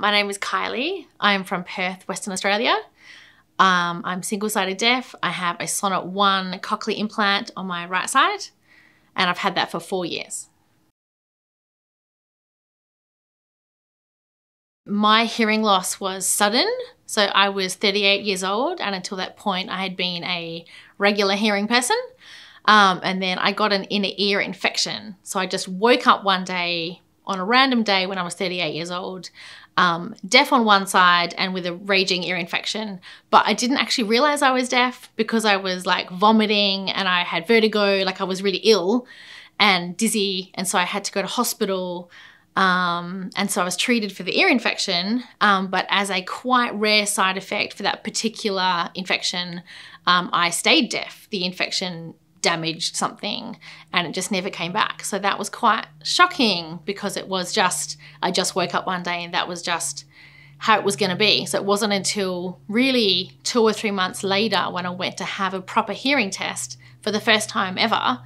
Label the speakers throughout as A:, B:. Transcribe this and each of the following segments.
A: My name is Kylie. I'm from Perth, Western Australia. I'm single-sided deaf. I have a Sonnet 1 cochlear implant on my right side, and I've had that for 4 years. My hearing loss was sudden. So I was 38 years old, and until that point I had been a regular hearing person. And then I got an inner ear infection. So I just woke up one day, on a random day when I was 38 years old, deaf on one side and with a raging ear infection. But I didn't actually realize I was deaf because I was like vomiting and I had vertigo, like I was really ill and dizzy. And so I had to go to hospital. And so I was treated for the ear infection, but as a quite rare side effect for that particular infection, I stayed deaf. The infection damaged something and it just never came back. So that was quite shocking because it was just, I just woke up one day and that was just how it was going to be. So it wasn't until really 2 or 3 months later when I went to have a proper hearing test for the first time ever,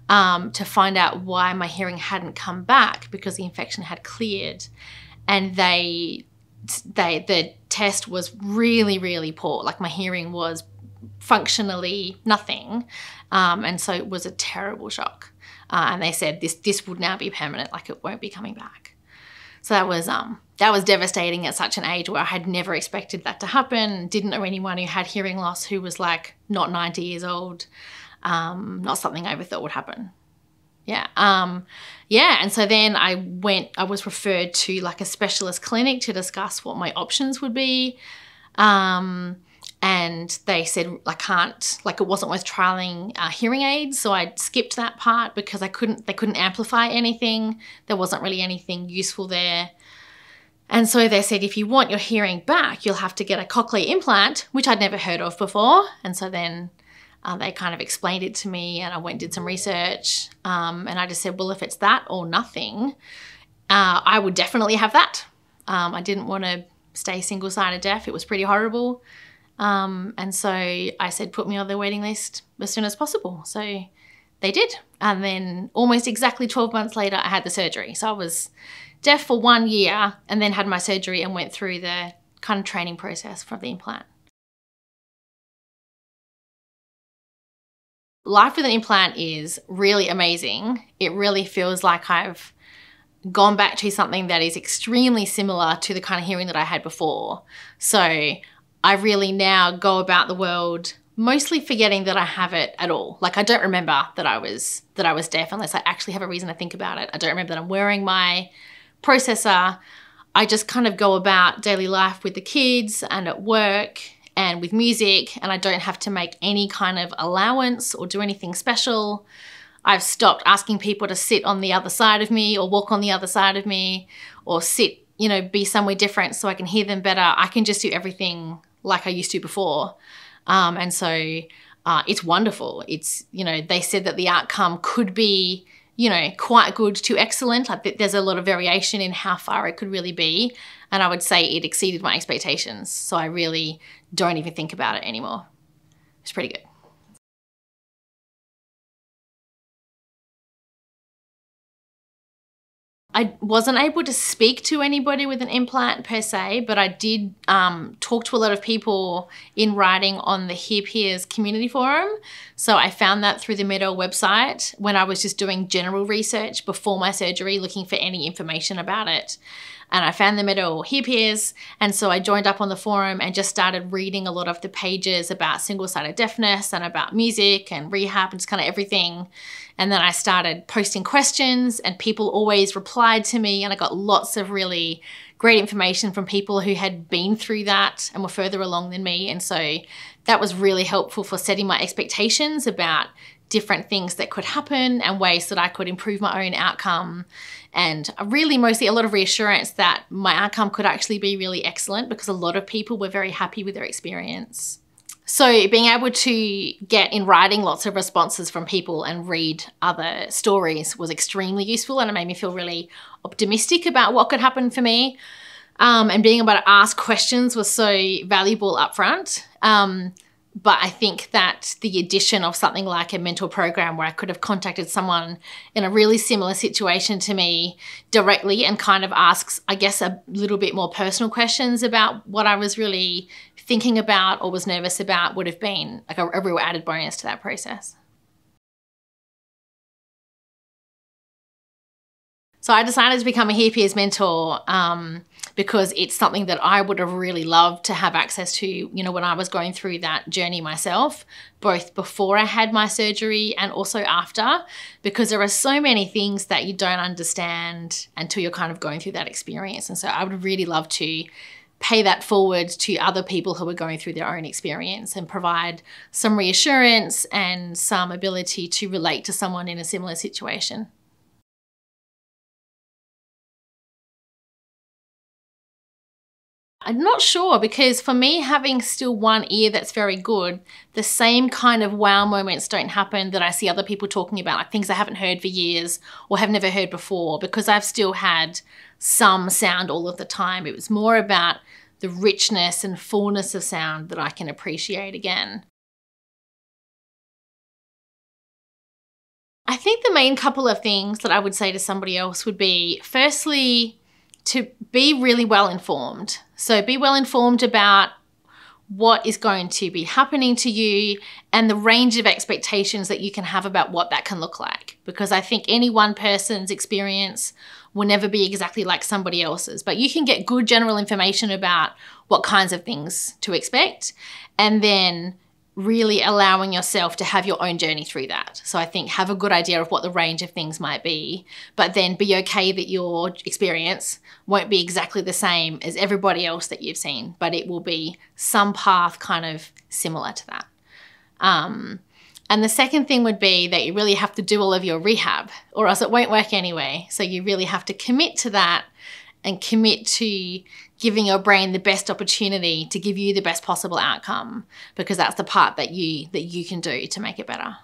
A: to find out why my hearing hadn't come back because the infection had cleared. And the test was really, really poor. Like my hearing was functionally nothing. And so it was a terrible shock. And they said this would now be permanent, like it won't be coming back. So that was devastating at such an age where I had never expected that to happen. Didn't know anyone who had hearing loss who was like not 90 years old. Not something I ever thought would happen. Yeah. And so then I was referred to like a specialist clinic to discuss what my options would be. And they said I can't, like it wasn't worth trialing hearing aids. So I skipped that part because they couldn't amplify anything. There wasn't really anything useful there. And so they said, if you want your hearing back, you'll have to get a cochlear implant, which I'd never heard of before. And so then they kind of explained it to me and I went and did some research. And I just said, well, if it's that or nothing, I would definitely have that. I didn't want to stay single-sided deaf. It was pretty horrible. And so I said, put me on the waiting list as soon as possible. So they did. And then almost exactly 12 months later, I had the surgery. So I was deaf for 1 year and then had my surgery and went through the kind of training process for the implant. Life with an implant is really amazing. It really feels like I've gone back to something that is extremely similar to the kind of hearing that I had before. So I really now go about the world mostly forgetting that I have it at all. Like I don't remember that I was deaf unless I actually have a reason to think about it. I don't remember that I'm wearing my processor. I just kind of go about daily life with the kids and at work and with music, and I don't have to make any kind of allowance or do anything special. I've stopped asking people to sit on the other side of me or walk on the other side of me or sit, be somewhere different so I can hear them better. I can just do everything like I used to before. And so it's wonderful. It's, they said that the outcome could be, quite good to excellent. Like there's a lot of variation in how far it could really be. And I would say it exceeded my expectations. So I really don't even think about it anymore. It's pretty good. I wasn't able to speak to anybody with an implant per se, but I did talk to a lot of people in writing on the Hearpeers community forum. So I found that through the Mentor website when I was just doing general research before my surgery, looking for any information about it. And I found the Mentor Hearpeers, and so I joined up on the forum and just started reading a lot of the pages about single-sided deafness and about music and rehab and just kind of everything. And then I started posting questions and people always replied to me, and I got lots of really great information from people who had been through that and were further along than me. And so that was really helpful for setting my expectations about different things that could happen and ways that I could improve my own outcome. And really mostly a lot of reassurance that my outcome could actually be really excellent because a lot of people were very happy with their experience. So being able to get in writing lots of responses from people and read other stories was extremely useful, and it made me feel really optimistic about what could happen for me. And being able to ask questions was so valuable up front. But I think that the addition of something like a mentor program where I could have contacted someone in a really similar situation to me directly and kind of asks, I guess, a little bit more personal questions about what I was really thinking about or was nervous about would have been like a real added bonus to that process. So I decided to become a Hearpeers Mentor because it's something that I would have really loved to have access to, you know, when I was going through that journey myself, both before I had my surgery and also after, because there are so many things that you don't understand until you're kind of going through that experience. And so I would really love to pay that forward to other people who are going through their own experience and provide some reassurance and some ability to relate to someone in a similar situation. I'm not sure, because for me, having still one ear that's very good, the same kind of wow moments don't happen that I see other people talking about, like things I haven't heard for years or have never heard before, because I've still had some sound all of the time. It was more about the richness and fullness of sound that I can appreciate again. I think the main couple of things that I would say to somebody else would be, firstly, to be really well informed. So be well informed about what is going to be happening to you and the range of expectations that you can have about what that can look like. Because I think any one person's experience will never be exactly like somebody else's, but you can get good general information about what kinds of things to expect, and then really allowing yourself to have your own journey through that. So I think have a good idea of what the range of things might be, but then be okay that your experience won't be exactly the same as everybody else that you've seen, but it will be some path kind of similar to that. And the second thing would be that you really have to do all of your rehab, or else it won't work anyway. So you really have to commit to that and commit to giving your brain the best opportunity to give you the best possible outcome, because that's the part that you can do to make it better.